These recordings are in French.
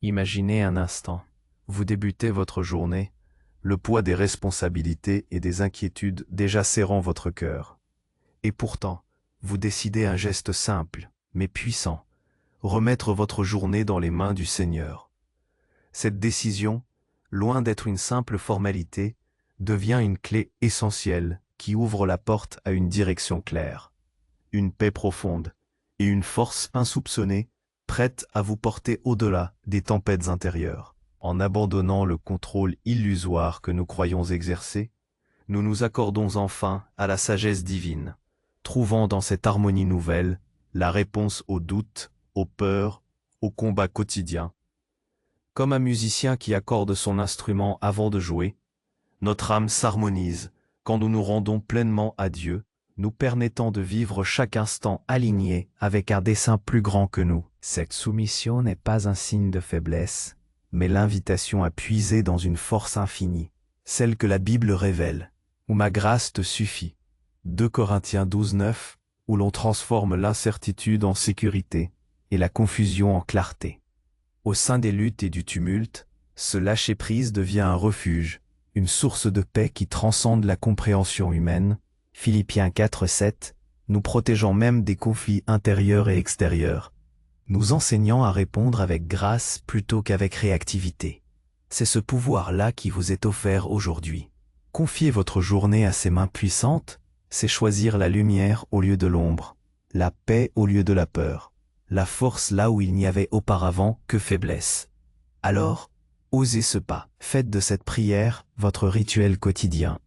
Imaginez un instant. Vous débutez votre journée, le poids des responsabilités et des inquiétudes déjà serrant votre cœur. Et pourtant, vous décidez un geste simple, mais puissant, remettre votre journée dans les mains du Seigneur. Cette décision, loin d'être une simple formalité, devient une clé essentielle qui ouvre la porte à une direction claire, une paix profonde et une force insoupçonnée, prête à vous porter au-delà des tempêtes intérieures. En abandonnant le contrôle illusoire que nous croyons exercer, nous nous accordons enfin à la sagesse divine, trouvant dans cette harmonie nouvelle la réponse aux doutes, aux peurs, aux combats quotidiens. Comme un musicien qui accorde son instrument avant de jouer, notre âme s'harmonise quand nous nous rendons pleinement à Dieu, nous permettant de vivre chaque instant aligné avec un dessein plus grand que nous. Cette soumission n'est pas un signe de faiblesse, mais l'invitation à puiser dans une force infinie, celle que la Bible révèle, où ma grâce te suffit. 2 Corinthiens 12:9, où l'on transforme l'incertitude en sécurité et la confusion en clarté. Au sein des luttes et du tumulte, ce lâcher-prise devient un refuge, une source de paix qui transcende la compréhension humaine. Philippiens 4:7, nous protégeant même des conflits intérieurs et extérieurs, nous enseignant à répondre avec grâce plutôt qu'avec réactivité. C'est ce pouvoir-là qui vous est offert aujourd'hui. Confier votre journée à ses mains puissantes, c'est choisir la lumière au lieu de l'ombre, la paix au lieu de la peur, la force là où il n'y avait auparavant que faiblesse. Alors, osez ce pas, faites de cette prière votre rituel quotidien.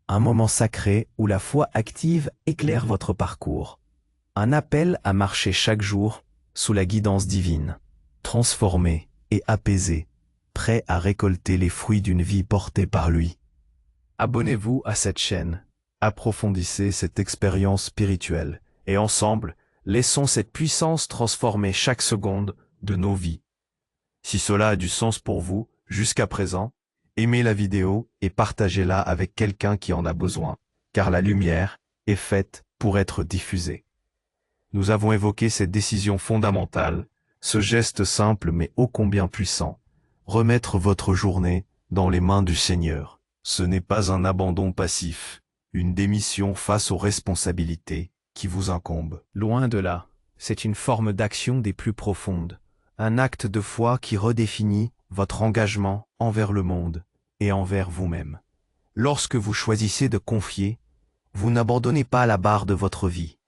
Un moment sacré où la foi active éclaire votre parcours. Un appel à marcher chaque jour sous la guidance divine, transformé et apaisé, prêt à récolter les fruits d'une vie portée par lui. Abonnez-vous à cette chaîne, approfondissez cette expérience spirituelle, et ensemble, laissons cette puissance transformer chaque seconde de nos vies. Si cela a du sens pour vous, jusqu'à présent, aimez la vidéo et partagez-la avec quelqu'un qui en a besoin, car la lumière est faite pour être diffusée. Nous avons évoqué cette décision fondamentale, ce geste simple mais ô combien puissant, remettre votre journée dans les mains du Seigneur. Ce n'est pas un abandon passif, une démission face aux responsabilités qui vous incombent. Loin de là, c'est une forme d'action des plus profondes, un acte de foi qui redéfinit votre engagement envers le monde et envers vous-même. Lorsque vous choisissez de confier, vous n'abandonnez pas la barre de votre vie.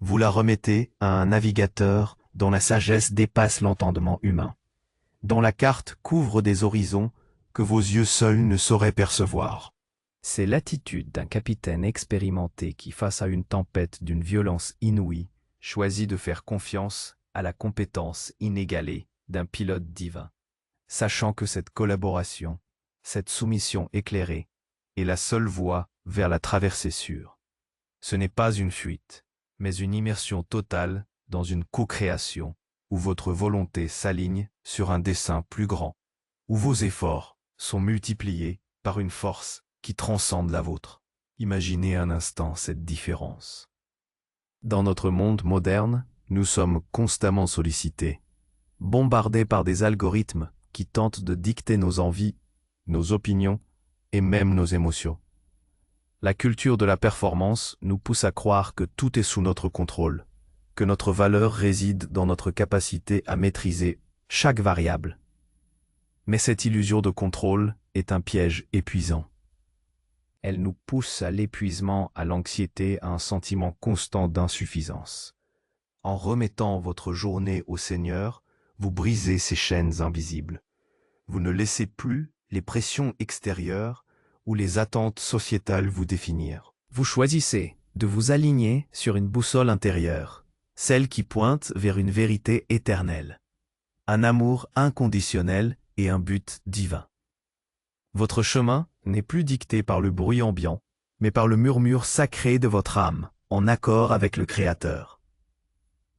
Vous la remettez à un navigateur dont la sagesse dépasse l'entendement humain, dont la carte couvre des horizons que vos yeux seuls ne sauraient percevoir. C'est l'attitude d'un capitaine expérimenté qui, face à une tempête d'une violence inouïe, choisit de faire confiance à la compétence inégalée d'un pilote divin, sachant que cette collaboration, cette soumission éclairée, est la seule voie vers la traversée sûre. Ce n'est pas une fuite, mais une immersion totale dans une co-création où votre volonté s'aligne sur un dessein plus grand, où vos efforts sont multipliés par une force qui transcende la vôtre. Imaginez un instant cette différence. Dans notre monde moderne, nous sommes constamment sollicités, bombardés par des algorithmes qui tentent de dicter nos envies, nos opinions et même nos émotions. La culture de la performance nous pousse à croire que tout est sous notre contrôle, que notre valeur réside dans notre capacité à maîtriser chaque variable. Mais cette illusion de contrôle est un piège épuisant. Elle nous pousse à l'épuisement, à l'anxiété, à un sentiment constant d'insuffisance. En remettant votre journée au Seigneur, vous brisez ces chaînes invisibles. Vous ne laissez plus les pressions extérieures ou les attentes sociétales vous définir. Vous choisissez de vous aligner sur une boussole intérieure, celle qui pointe vers une vérité éternelle, un amour inconditionnel et un but divin. Votre chemin n'est plus dicté par le bruit ambiant, mais par le murmure sacré de votre âme, en accord avec le Créateur.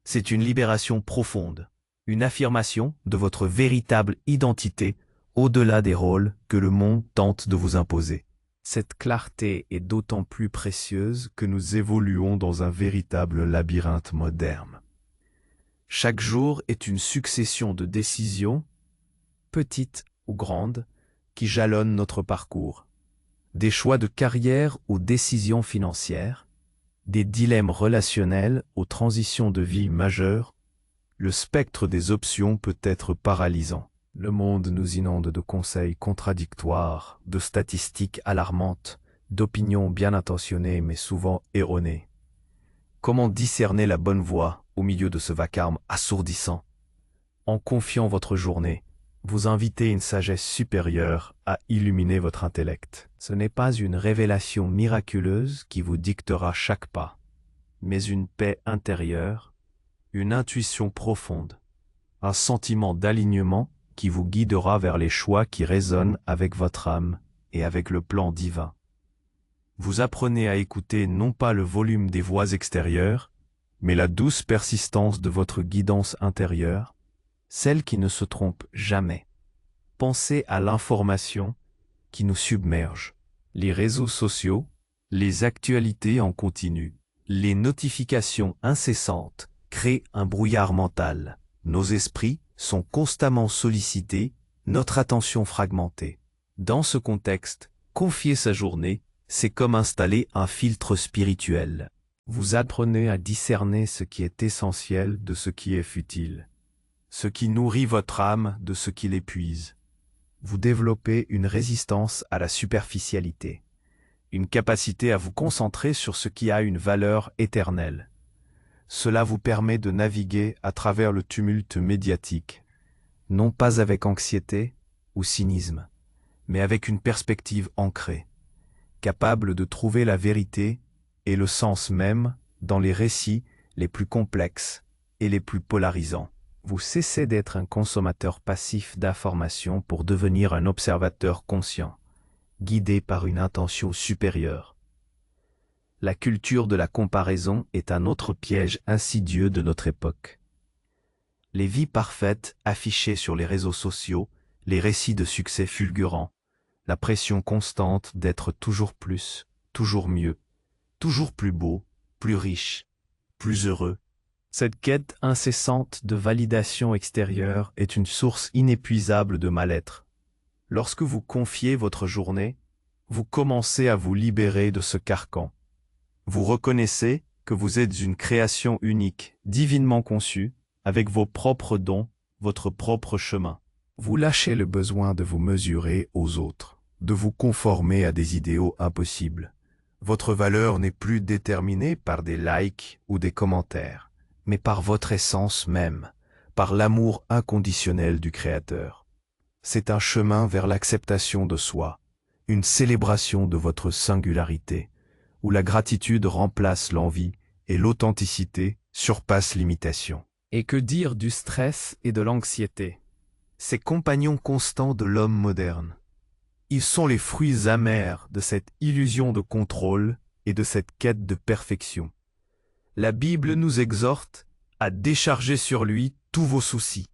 C'est une libération profonde, une affirmation de votre véritable identité au-delà des rôles que le monde tente de vous imposer. Cette clarté est d'autant plus précieuse que nous évoluons dans un véritable labyrinthe moderne. Chaque jour est une succession de décisions petites ou grandes, qui jalonnent notre parcours. Des choix de carrière aux décisions financières, des dilemmes relationnels aux transitions de vie majeures, le spectre des options peut être paralysant. Le monde nous inonde de conseils contradictoires, de statistiques alarmantes, d'opinions bien intentionnées mais souvent erronées. Comment discerner la bonne voie au milieu de ce vacarme assourdissant? En confiant votre journée, vous invitez une sagesse supérieure à illuminer votre intellect. Ce n'est pas une révélation miraculeuse qui vous dictera chaque pas, mais une paix intérieure, une intuition profonde, un sentiment d'alignement qui vous guidera vers les choix qui résonnent avec votre âme et avec le plan divin. Vous apprenez à écouter non pas le volume des voix extérieures, mais la douce persistance de votre guidance intérieure, celle qui ne se trompe jamais. Pensez à l'information qui nous submerge, les réseaux sociaux, les actualités en continu, les notifications incessantes créent un brouillard mental. Nos esprits sont constamment sollicités, notre attention fragmentée. Dans ce contexte, confier sa journée, c'est comme installer un filtre spirituel. Vous apprenez à discerner ce qui est essentiel de ce qui est futile, ce qui nourrit votre âme de ce qui l'épuise. Vous développez une résistance à la superficialité, une capacité à vous concentrer sur ce qui a une valeur éternelle. Cela vous permet de naviguer à travers le tumulte médiatique, non pas avec anxiété ou cynisme, mais avec une perspective ancrée, capable de trouver la vérité et le sens même dans les récits les plus complexes et les plus polarisants. Vous cessez d'être un consommateur passif d'informations pour devenir un observateur conscient, guidé par une intention supérieure. La culture de la comparaison est un autre piège insidieux de notre époque. Les vies parfaites affichées sur les réseaux sociaux, les récits de succès fulgurants, la pression constante d'être toujours plus, toujours mieux, toujours plus beau, plus riche, plus heureux. Cette quête incessante de validation extérieure est une source inépuisable de mal-être. Lorsque vous confiez votre journée, vous commencez à vous libérer de ce carcan. Vous reconnaissez que vous êtes une création unique, divinement conçue, avec vos propres dons, votre propre chemin. Vous lâchez le besoin de vous mesurer aux autres, de vous conformer à des idéaux impossibles. Votre valeur n'est plus déterminée par des likes ou des commentaires, mais par votre essence même, par l'amour inconditionnel du Créateur. C'est un chemin vers l'acceptation de soi, une célébration de votre singularité, où la gratitude remplace l'envie et l'authenticité surpasse l'imitation. Et que dire du stress et de l'anxiété? Ces compagnons constants de l'homme moderne. Ils sont les fruits amers de cette illusion de contrôle et de cette quête de perfection. La Bible nous exhorte à décharger sur lui tous vos soucis,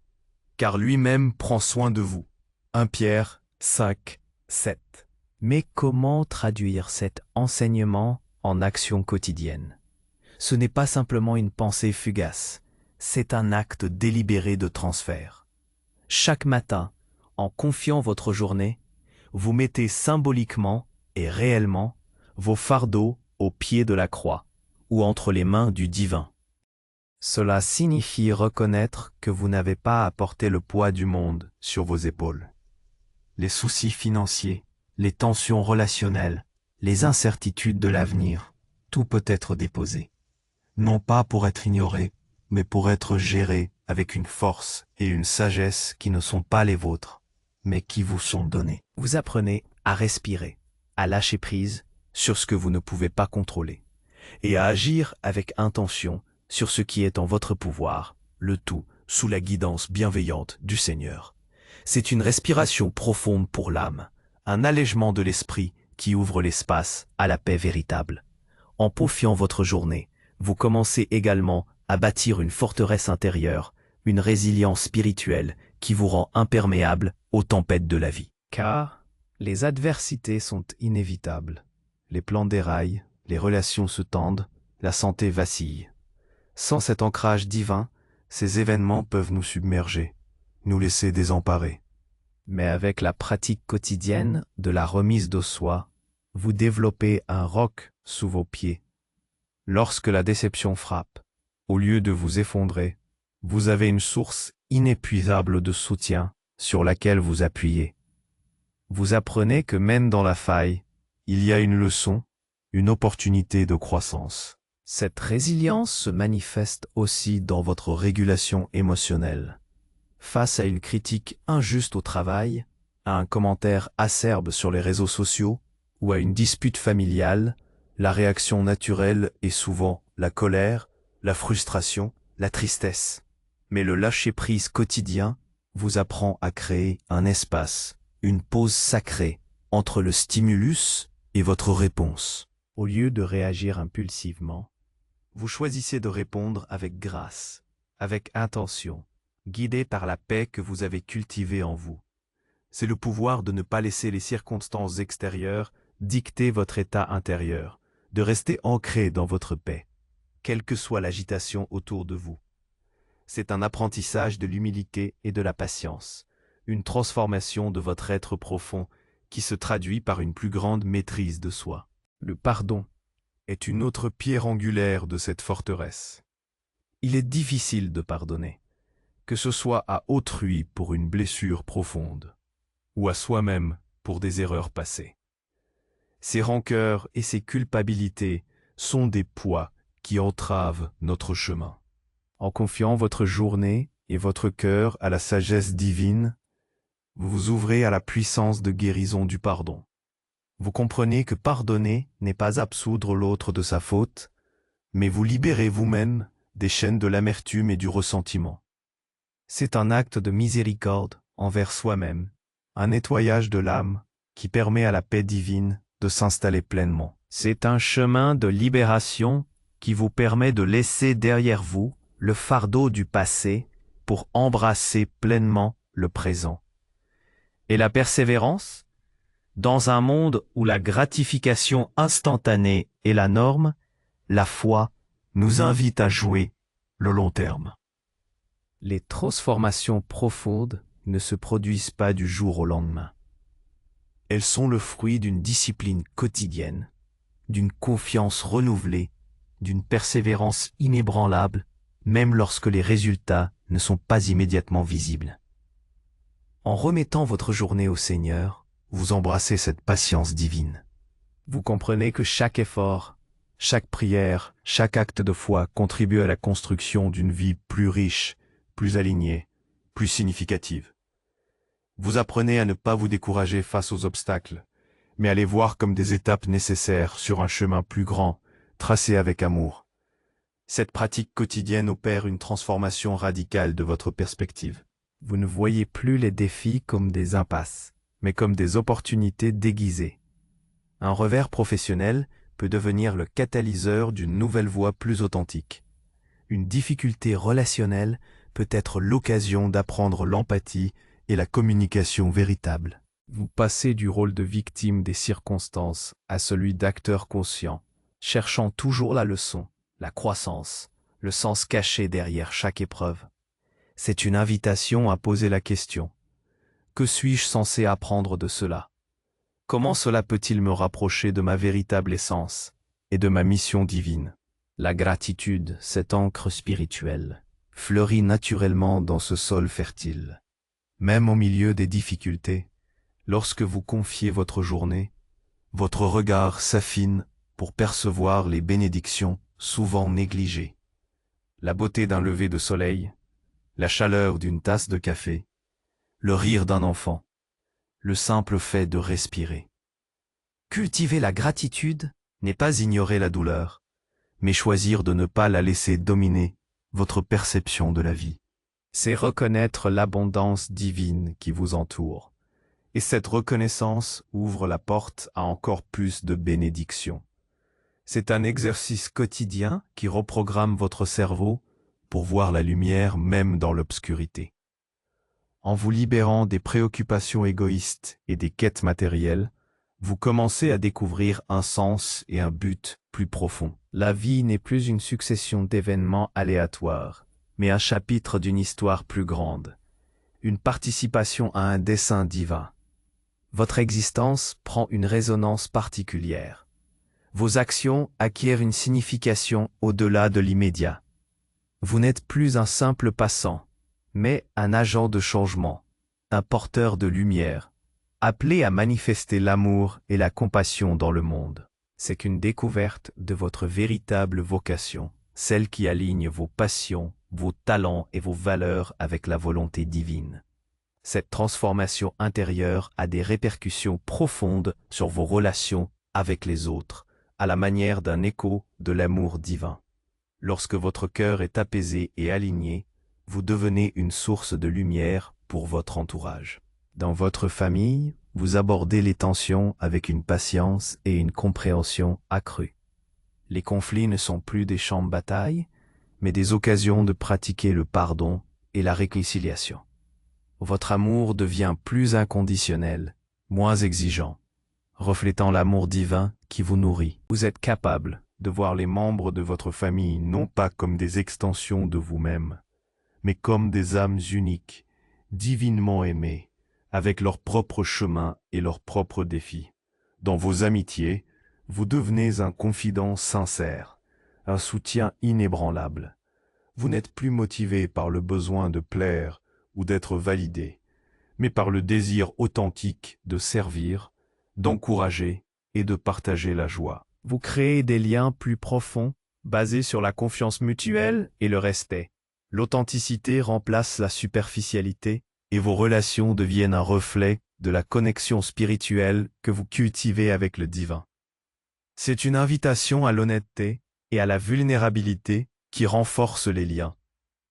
car lui-même prend soin de vous. 1 Pierre 5, 7. Mais comment traduire cet enseignement en action quotidienne? Ce n'est pas simplement une pensée fugace, c'est un acte délibéré de transfert. Chaque matin, en confiant votre journée, vous mettez symboliquement et réellement vos fardeaux au pied de la croix ou entre les mains du divin. Cela signifie reconnaître que vous n'avez pas à porter le poids du monde sur vos épaules. Les soucis financiers, les tensions relationnelles, les incertitudes de l'avenir, tout peut être déposé. Non pas pour être ignoré, mais pour être géré avec une force et une sagesse qui ne sont pas les vôtres, mais qui vous sont donnés. Vous apprenez à respirer, à lâcher prise sur ce que vous ne pouvez pas contrôler, et à agir avec intention sur ce qui est en votre pouvoir, le tout sous la guidance bienveillante du Seigneur. C'est une respiration profonde pour l'âme, un allègement de l'esprit qui ouvre l'espace à la paix véritable. En confiant votre journée, vous commencez également à bâtir une forteresse intérieure, une résilience spirituelle qui vous rend imperméable aux tempêtes de la vie. Car les adversités sont inévitables. Les plans déraillent, les relations se tendent, la santé vacille. Sans cet ancrage divin, ces événements peuvent nous submerger, nous laisser désemparés. Mais avec la pratique quotidienne de la remise de soi, vous développez un roc sous vos pieds. Lorsque la déception frappe, au lieu de vous effondrer, vous avez une source inépuisable de soutien sur laquelle vous appuyez. Vous apprenez que même dans la faille, il y a une leçon, une opportunité de croissance. Cette résilience se manifeste aussi dans votre régulation émotionnelle. Face à une critique injuste au travail, à un commentaire acerbe sur les réseaux sociaux ou à une dispute familiale, la réaction naturelle est souvent la colère, la frustration, la tristesse. Mais le lâcher-prise quotidien vous apprend à créer un espace, une pause sacrée entre le stimulus et votre réponse. Au lieu de réagir impulsivement, vous choisissez de répondre avec grâce, avec intention, guidé par la paix que vous avez cultivée en vous. C'est le pouvoir de ne pas laisser les circonstances extérieures dicter votre état intérieur, de rester ancré dans votre paix, quelle que soit l'agitation autour de vous. C'est un apprentissage de l'humilité et de la patience, une transformation de votre être profond qui se traduit par une plus grande maîtrise de soi. Le pardon est une autre pierre angulaire de cette forteresse. Il est difficile de pardonner, que ce soit à autrui pour une blessure profonde, ou à soi-même pour des erreurs passées. Ces rancœurs et ces culpabilités sont des poids qui entravent notre chemin. En confiant votre journée et votre cœur à la sagesse divine, vous vous ouvrez à la puissance de guérison du pardon. Vous comprenez que pardonner n'est pas absoudre l'autre de sa faute, mais vous libérez vous-même des chaînes de l'amertume et du ressentiment. C'est un acte de miséricorde envers soi-même, un nettoyage de l'âme qui permet à la paix divine de s'installer pleinement. C'est un chemin de libération qui vous permet de laisser derrière vous le fardeau du passé pour embrasser pleinement le présent. Et la persévérance? Dans un monde où la gratification instantanée est la norme, la foi nous invite à jouer le long terme. Les transformations profondes ne se produisent pas du jour au lendemain. Elles sont le fruit d'une discipline quotidienne, d'une confiance renouvelée, d'une persévérance inébranlable, même lorsque les résultats ne sont pas immédiatement visibles. En remettant votre journée au Seigneur, vous embrassez cette patience divine. Vous comprenez que chaque effort, chaque prière, chaque acte de foi contribue à la construction d'une vie plus riche, plus alignée, plus significative. Vous apprenez à ne pas vous décourager face aux obstacles, mais à les voir comme des étapes nécessaires sur un chemin plus grand, tracé avec amour. Cette pratique quotidienne opère une transformation radicale de votre perspective. Vous ne voyez plus les défis comme des impasses, mais comme des opportunités déguisées. Un revers professionnel peut devenir le catalyseur d'une nouvelle voie plus authentique. Une difficulté relationnelle peut être l'occasion d'apprendre l'empathie et la communication véritable. Vous passez du rôle de victime des circonstances à celui d'acteur conscient, cherchant toujours la leçon, la croissance, le sens caché derrière chaque épreuve. C'est une invitation à poser la question. Que suis-je censé apprendre de cela? Comment cela peut-il me rapprocher de ma véritable essence et de ma mission divine? La gratitude, cette encre spirituelle, fleurit naturellement dans ce sol fertile. Même au milieu des difficultés, lorsque vous confiez votre journée, votre regard s'affine pour percevoir les bénédictions souvent négligées. La beauté d'un lever de soleil, la chaleur d'une tasse de café, le rire d'un enfant, le simple fait de respirer. Cultiver la gratitude n'est pas ignorer la douleur, mais choisir de ne pas la laisser dominer votre perception de la vie. C'est reconnaître l'abondance divine qui vous entoure, et cette reconnaissance ouvre la porte à encore plus de bénédictions. C'est un exercice quotidien qui reprogramme votre cerveau pour voir la lumière même dans l'obscurité. En vous libérant des préoccupations égoïstes et des quêtes matérielles, vous commencez à découvrir un sens et un but plus profond. La vie n'est plus une succession d'événements aléatoires, mais un chapitre d'une histoire plus grande. une participation à un dessein divin. Votre existence prend une résonance particulière. Vos actions acquièrent une signification au-delà de l'immédiat. Vous n'êtes plus un simple passant, mais un agent de changement, un porteur de lumière, appelé à manifester l'amour et la compassion dans le monde. C'est qu'une découverte de votre véritable vocation, celle qui aligne vos passions, vos talents et vos valeurs avec la volonté divine. Cette transformation intérieure a des répercussions profondes sur vos relations avec les autres, à la manière d'un écho de l'amour divin. Lorsque votre cœur est apaisé et aligné, vous devenez une source de lumière pour votre entourage. Dans votre famille, vous abordez les tensions avec une patience et une compréhension accrue. Les conflits ne sont plus des champs de bataille, mais des occasions de pratiquer le pardon et la réconciliation. Votre amour devient plus inconditionnel, moins exigeant, reflétant l'amour divin qui vous nourrit. Vous êtes capable de voir les membres de votre famille non pas comme des extensions de vous-même, mais comme des âmes uniques, divinement aimées, avec leur propre chemin et leurs propres défis. Dans vos amitiés, vous devenez un confident sincère, un soutien inébranlable. Vous n'êtes plus motivé par le besoin de plaire ou d'être validé, mais par le désir authentique de servir, d'encourager et de partager la joie. Vous créez des liens plus profonds, basés sur la confiance mutuelle et le respect. L'authenticité remplace la superficialité, et vos relations deviennent un reflet de la connexion spirituelle que vous cultivez avec le divin. C'est une invitation à l'honnêteté et à la vulnérabilité qui renforce les liens.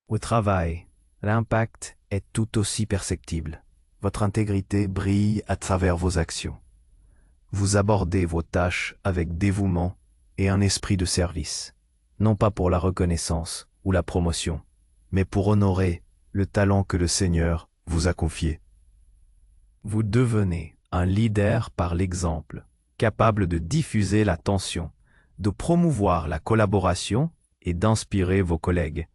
Au travail, l'impact est tout aussi perceptible. Votre intégrité brille à travers vos actions. Vous abordez vos tâches avec dévouement et un esprit de service, non pas pour la reconnaissance ou la promotion, mais pour honorer le talent que le Seigneur vous a confié. Vous devenez un leader par l'exemple, capable de diffuser l'attention, de promouvoir la collaboration et d'inspirer vos collègues.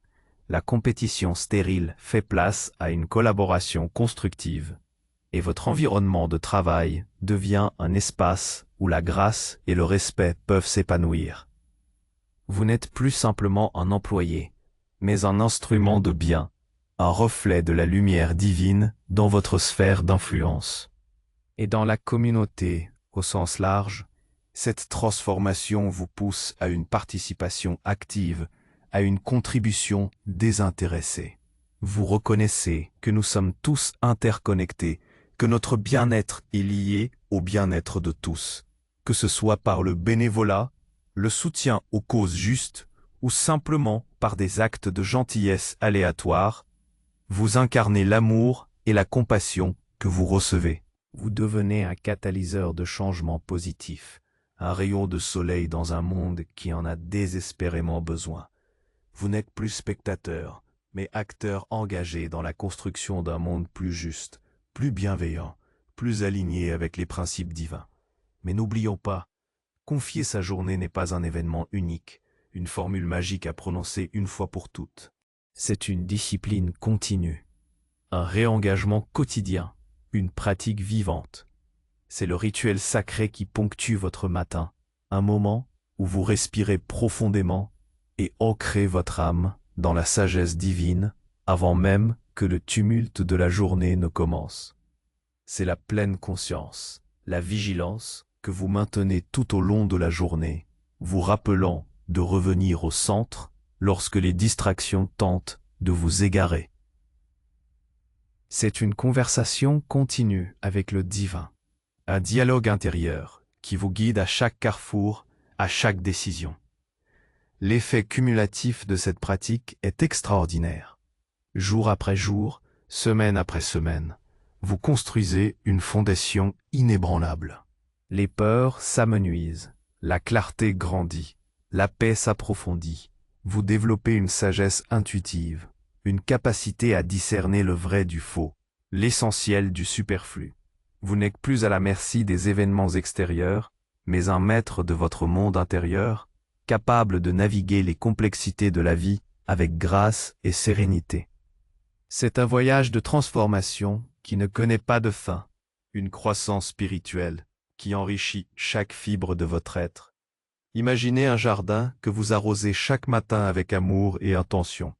La compétition stérile fait place à une collaboration constructive, et votre environnement de travail devient un espace où la grâce et le respect peuvent s'épanouir. Vous n'êtes plus simplement un employé, mais un instrument de bien, un reflet de la lumière divine dans votre sphère d'influence. Et dans la communauté, au sens large, cette transformation vous pousse à une participation active, à une contribution désintéressée. Vous reconnaissez que nous sommes tous interconnectés, que notre bien-être est lié au bien-être de tous, que ce soit par le bénévolat, le soutien aux causes justes, ou simplement par des actes de gentillesse aléatoires. Vous incarnez l'amour et la compassion que vous recevez. Vous devenez un catalyseur de changement positif, un rayon de soleil dans un monde qui en a désespérément besoin. Vous n'êtes plus spectateur, mais acteur engagé dans la construction d'un monde plus juste, plus bienveillant, plus aligné avec les principes divins. Mais n'oublions pas, confier sa journée n'est pas un événement unique, une formule magique à prononcer une fois pour toutes. C'est une discipline continue, un réengagement quotidien, une pratique vivante. C'est le rituel sacré qui ponctue votre matin, un moment où vous respirez profondément et ancrez votre âme dans la sagesse divine avant même que le tumulte de la journée ne commence. C'est la pleine conscience, la vigilance que vous maintenez tout au long de la journée, vous rappelant de revenir au centre lorsque les distractions tentent de vous égarer. C'est une conversation continue avec le divin, un dialogue intérieur qui vous guide à chaque carrefour, à chaque décision. L'effet cumulatif de cette pratique est extraordinaire. Jour après jour, semaine après semaine, vous construisez une fondation inébranlable. Les peurs s'amenuisent, la clarté grandit, la paix s'approfondit. Vous développez une sagesse intuitive, une capacité à discerner le vrai du faux, l'essentiel du superflu. Vous n'êtes plus à la merci des événements extérieurs, mais un maître de votre monde intérieur, capable de naviguer les complexités de la vie avec grâce et sérénité. C'est un voyage de transformation qui ne connaît pas de fin, une croissance spirituelle qui enrichit chaque fibre de votre être. Imaginez un jardin que vous arrosez chaque matin avec amour et intention.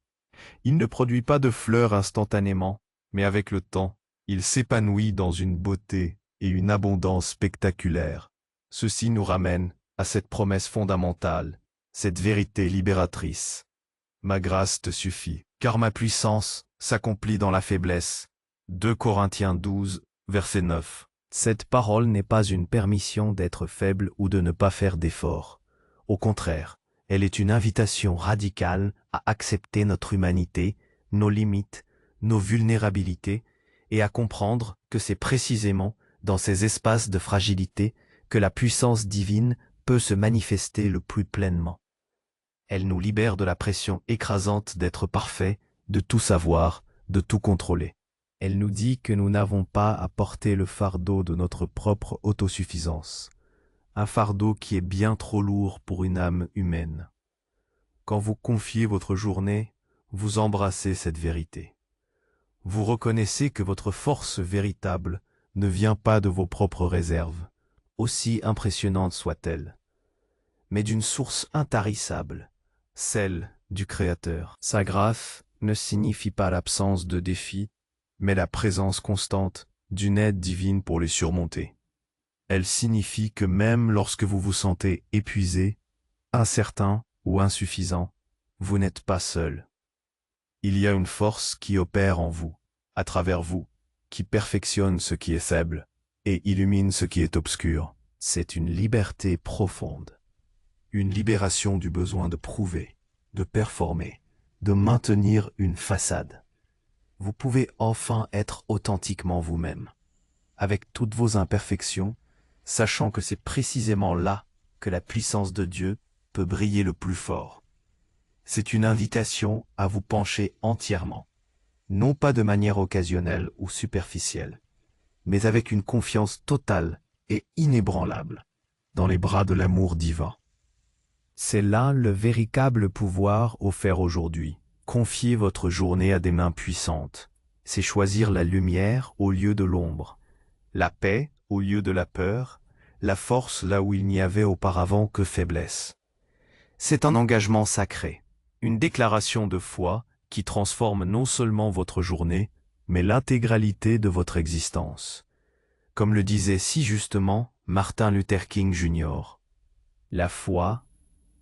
Il ne produit pas de fleurs instantanément, mais avec le temps, il s'épanouit dans une beauté et une abondance spectaculaires. Ceci nous ramène à cette promesse fondamentale, cette vérité libératrice. Ma grâce te suffit, car ma puissance s'accomplit dans la faiblesse. 2 Corinthiens 12, verset 9. Cette parole n'est pas une permission d'être faible ou de ne pas faire d'efforts. Au contraire, elle est une invitation radicale à accepter notre humanité, nos limites, nos vulnérabilités, et à comprendre que c'est précisément dans ces espaces de fragilité que la puissance divine peut se manifester le plus pleinement. Elle nous libère de la pression écrasante d'être parfait, de tout savoir, de tout contrôler. Elle nous dit que nous n'avons pas à porter le fardeau de notre propre autosuffisance, un fardeau qui est bien trop lourd pour une âme humaine. Quand vous confiez votre journée, vous embrassez cette vérité. Vous reconnaissez que votre force véritable ne vient pas de vos propres réserves, aussi impressionnantes soient-elles, mais d'une source intarissable, celle du Créateur. Sa grâce ne signifie pas l'absence de défis, mais la présence constante d'une aide divine pour les surmonter. Elle signifie que même lorsque vous vous sentez épuisé, incertain ou insuffisant, vous n'êtes pas seul. Il y a une force qui opère en vous, à travers vous, qui perfectionne ce qui est faible et illumine ce qui est obscur. C'est une liberté profonde, une libération du besoin de prouver, de performer, de maintenir une façade. Vous pouvez enfin être authentiquement vous-même, avec toutes vos imperfections, sachant que c'est précisément là que la puissance de Dieu peut briller le plus fort. C'est une invitation à vous pencher entièrement, non pas de manière occasionnelle ou superficielle, mais avec une confiance totale et inébranlable dans les bras de l'amour divin. C'est là le véritable pouvoir offert aujourd'hui. Confier votre journée à des mains puissantes. C'est choisir la lumière au lieu de l'ombre, la paix au lieu de la peur, la force là où il n'y avait auparavant que faiblesse. C'est un engagement sacré, une déclaration de foi qui transforme non seulement votre journée, mais l'intégralité de votre existence. Comme le disait si justement Martin Luther King Jr. La foi,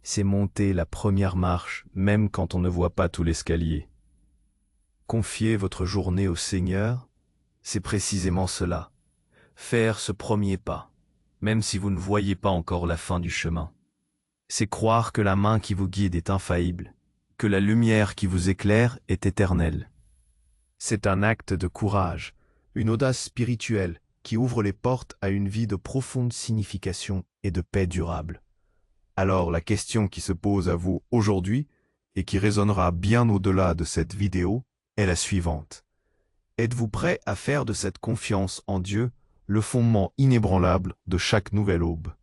c'est monter la première marche même quand on ne voit pas tout l'escalier. Confier votre journée au Seigneur, c'est précisément cela. Faire ce premier pas, même si vous ne voyez pas encore la fin du chemin. C'est croire que la main qui vous guide est infaillible, que la lumière qui vous éclaire est éternelle. C'est un acte de courage, une audace spirituelle qui ouvre les portes à une vie de profonde signification et de paix durable. Alors la question qui se pose à vous aujourd'hui, et qui résonnera bien au-delà de cette vidéo, est la suivante. Êtes-vous prêt à faire de cette confiance en Dieu le fondement inébranlable de chaque nouvelle aube?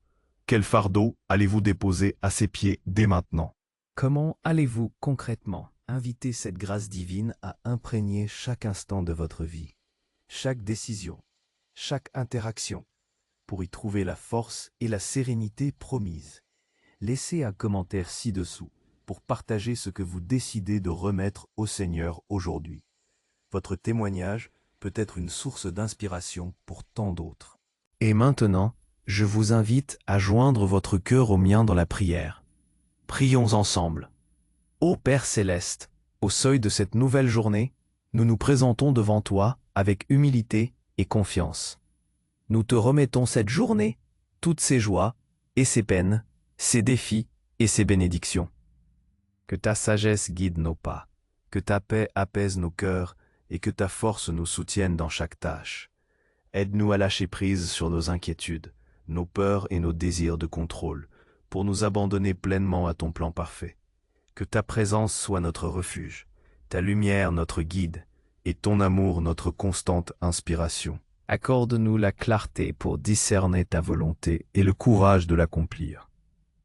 Quel fardeau allez-vous déposer à ses pieds dès maintenant? Comment allez-vous concrètement inviter cette grâce divine à imprégner chaque instant de votre vie, chaque décision, chaque interaction, pour y trouver la force et la sérénité promises? Laissez un commentaire ci-dessous pour partager ce que vous décidez de remettre au Seigneur aujourd'hui. Votre témoignage peut être une source d'inspiration pour tant d'autres. Et maintenant, je vous invite à joindre votre cœur au mien dans la prière. Prions ensemble. Ô Père céleste, au seuil de cette nouvelle journée, nous nous présentons devant toi avec humilité et confiance. Nous te remettons cette journée, toutes ses joies et ses peines, ses défis et ses bénédictions. Que ta sagesse guide nos pas, que ta paix apaise nos cœurs et que ta force nous soutienne dans chaque tâche. Aide-nous à lâcher prise sur nos inquiétudes, nos peurs et nos désirs de contrôle, pour nous abandonner pleinement à ton plan parfait. Que ta présence soit notre refuge, ta lumière notre guide, et ton amour notre constante inspiration. Accorde-nous la clarté pour discerner ta volonté et le courage de l'accomplir.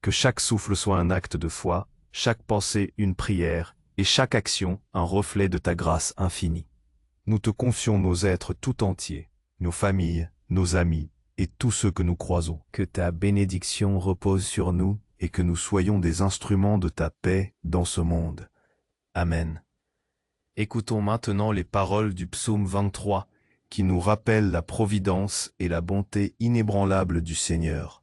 Que chaque souffle soit un acte de foi, chaque pensée une prière, et chaque action un reflet de ta grâce infinie. Nous te confions nos êtres tout entiers, nos familles, nos amis, et tous ceux que nous croisons. Que ta bénédiction repose sur nous, et que nous soyons des instruments de ta paix dans ce monde. Amen. Écoutons maintenant les paroles du psaume 23, qui nous rappellent la providence et la bonté inébranlable du Seigneur.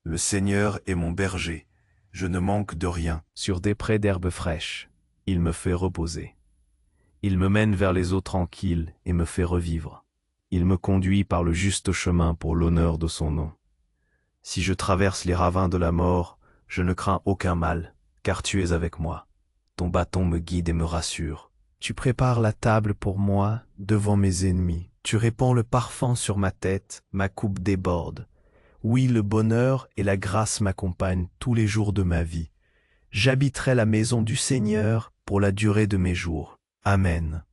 Le Seigneur est mon berger, je ne manque de rien. Sur des prés d'herbes fraîches, il me fait reposer. Il me mène vers les eaux tranquilles et me fait revivre. Il me conduit par le juste chemin pour l'honneur de son nom. Si je traverse les ravins de la mort, je ne crains aucun mal, car tu es avec moi. Ton bâton me guide et me rassure. Tu prépares la table pour moi devant mes ennemis. Tu répands le parfum sur ma tête, ma coupe déborde. Oui, le bonheur et la grâce m'accompagnent tous les jours de ma vie. J'habiterai la maison du Seigneur pour la durée de mes jours. Amen.